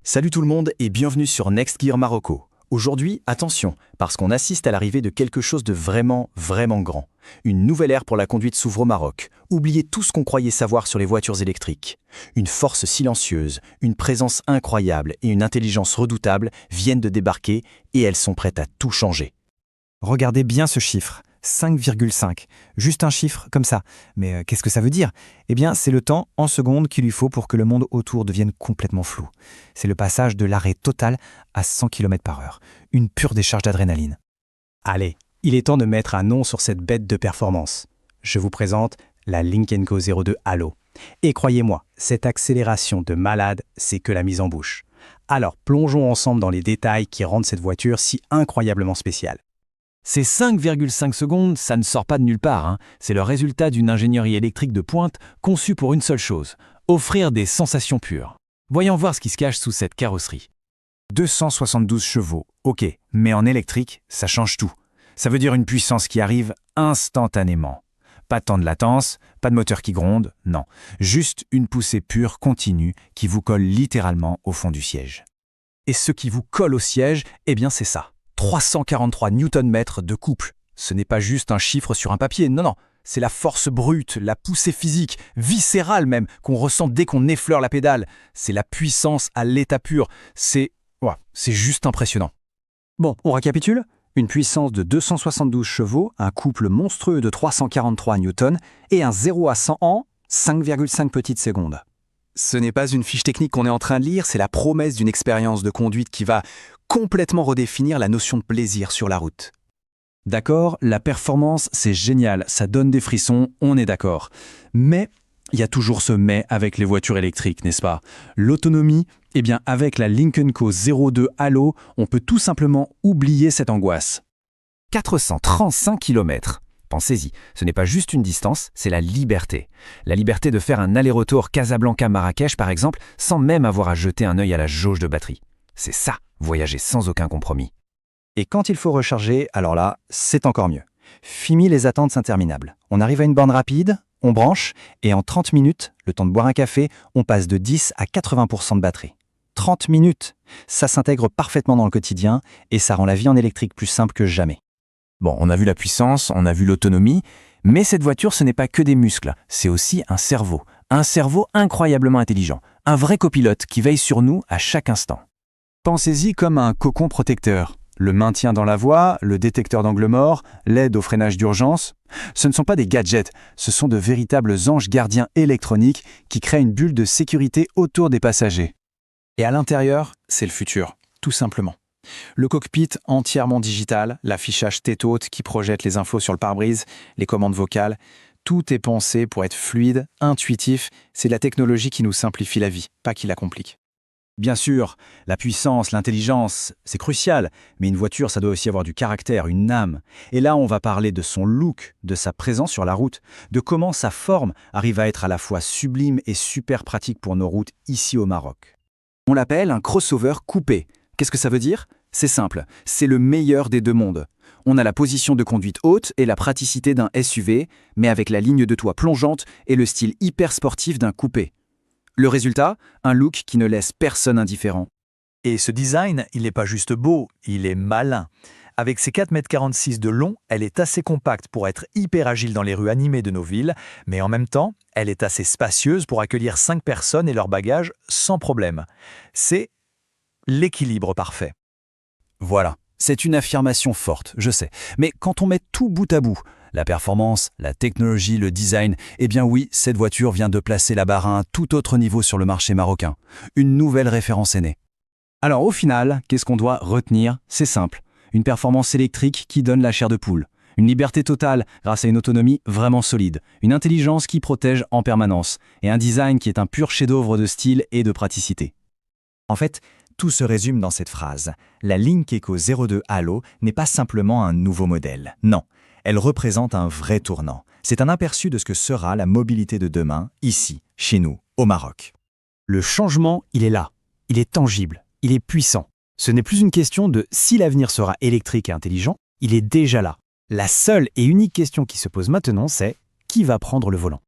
Salut tout le monde et bienvenue sur Next Gear Marocco. Aujourd'hui, attention, parce qu'on assiste à l'arrivée de quelque chose de vraiment grand. Une nouvelle ère pour la conduite s'ouvre au Maroc. Oubliez tout ce qu'on croyait savoir sur les voitures électriques. Une force silencieuse, une présence incroyable et une intelligence redoutable viennent de débarquer et elles sont prêtes à tout changer. Regardez bien ce chiffre, 5,5. Juste un chiffre comme ça. Mais qu'est-ce que ça veut dire? Eh bien, c'est le temps en secondes qu'il lui faut pour que le monde autour devienne complètement flou. C'est le passage de l'arrêt total à 100 km/h. Une pure décharge d'adrénaline. Allez, il est temps de mettre un nom sur cette bête de performance. Je vous présente la Lynk & Co 02 Halo. Et croyez-moi, cette accélération de malade, c'est que la mise en bouche. Alors, plongeons ensemble dans les détails qui rendent cette voiture si incroyablement spéciale. Ces 5,5 secondes, ça ne sort pas de nulle part, hein. C'est le résultat d'une ingénierie électrique de pointe conçue pour une seule chose, offrir des sensations pures. Voyons voir ce qui se cache sous cette carrosserie. 272 chevaux, ok, mais en électrique, ça change tout. Ça veut dire une puissance qui arrive instantanément. Pas de temps de latence, pas de moteur qui gronde, non. Juste une poussée pure continue qui vous colle littéralement au fond du siège. Et ce qui vous colle au siège, eh bien c'est ça. 343 Nm de couple. Ce n'est pas juste un chiffre sur un papier, non, c'est la force brute, la poussée physique, viscérale même, qu'on ressent dès qu'on effleure la pédale. C'est la puissance à l'état pur. C'est juste impressionnant. Bon, on récapitule. Une puissance de 272 chevaux, un couple monstrueux de 343 Newtons et un 0 à 100 en 5,5 petites secondes. Ce n'est pas une fiche technique qu'on est en train de lire, c'est la promesse d'une expérience de conduite qui va complètement redéfinir la notion de plaisir sur la route. D'accord, la performance, c'est génial, ça donne des frissons, on est d'accord. Mais il y a toujours ce mais avec les voitures électriques, n'est-ce pas? L'autonomie, eh bien avec la Lynk & Co 02 Halo, on peut tout simplement oublier cette angoisse. 435 km. Pensez-y, ce n'est pas juste une distance, c'est la liberté. La liberté de faire un aller-retour Casablanca-Marrakech par exemple, sans même avoir à jeter un œil à la jauge de batterie. C'est ça, voyager sans aucun compromis. Et quand il faut recharger, alors là, c'est encore mieux. Fini les attentes interminables. On arrive à une borne rapide, on branche, et en 30 minutes, le temps de boire un café, on passe de 10 à 80% de batterie. 30 minutes! Ça s'intègre parfaitement dans le quotidien, et ça rend la vie en électrique plus simple que jamais. Bon, on a vu la puissance, on a vu l'autonomie, mais cette voiture, ce n'est pas que des muscles, c'est aussi un cerveau incroyablement intelligent, un vrai copilote qui veille sur nous à chaque instant. Pensez-y comme un cocon protecteur. Le maintien dans la voie, le détecteur d'angle mort, l'aide au freinage d'urgence. Ce ne sont pas des gadgets, ce sont de véritables anges gardiens électroniques qui créent une bulle de sécurité autour des passagers. Et à l'intérieur, c'est le futur, tout simplement. Le cockpit entièrement digital, l'affichage tête-haute qui projette les infos sur le pare-brise, les commandes vocales, tout est pensé pour être fluide, intuitif. C'est la technologie qui nous simplifie la vie, pas qui la complique. Bien sûr, la puissance, l'intelligence, c'est crucial, mais une voiture, ça doit aussi avoir du caractère, une âme. Et là, on va parler de son look, de sa présence sur la route, de comment sa forme arrive à être à la fois sublime et super pratique pour nos routes ici au Maroc. On l'appelle un crossover coupé. Qu'est-ce que ça veut dire? C'est simple, c'est le meilleur des deux mondes. On a la position de conduite haute et la praticité d'un SUV, mais avec la ligne de toit plongeante et le style hyper sportif d'un coupé. Le résultat, un look qui ne laisse personne indifférent. Et ce design, il n'est pas juste beau, il est malin. Avec ses 4,46 m de long, elle est assez compacte pour être hyper agile dans les rues animées de nos villes, mais en même temps, elle est assez spacieuse pour accueillir 5 personnes et leurs bagages sans problème. C'est l'équilibre parfait. Voilà, c'est une affirmation forte, je sais. Mais quand on met tout bout à bout, la performance, la technologie, le design, eh bien oui, cette voiture vient de placer la barre à un tout autre niveau sur le marché marocain. Une nouvelle référence est née. Alors au final, qu'est-ce qu'on doit retenir? C'est simple. Une performance électrique qui donne la chair de poule. Une liberté totale grâce à une autonomie vraiment solide. Une intelligence qui protège en permanence. Et un design qui est un pur chef-d'œuvre de style et de praticité. En fait, tout se résume dans cette phrase. La Lynk & Co 02 Halo n'est pas simplement un nouveau modèle. Non. Elle représente un vrai tournant. C'est un aperçu de ce que sera la mobilité de demain, ici, chez nous, au Maroc. Le changement, il est là. Il est tangible. Il est puissant. Ce n'est plus une question de si l'avenir sera électrique et intelligent, il est déjà là. La seule et unique question qui se pose maintenant, c'est qui va prendre le volant?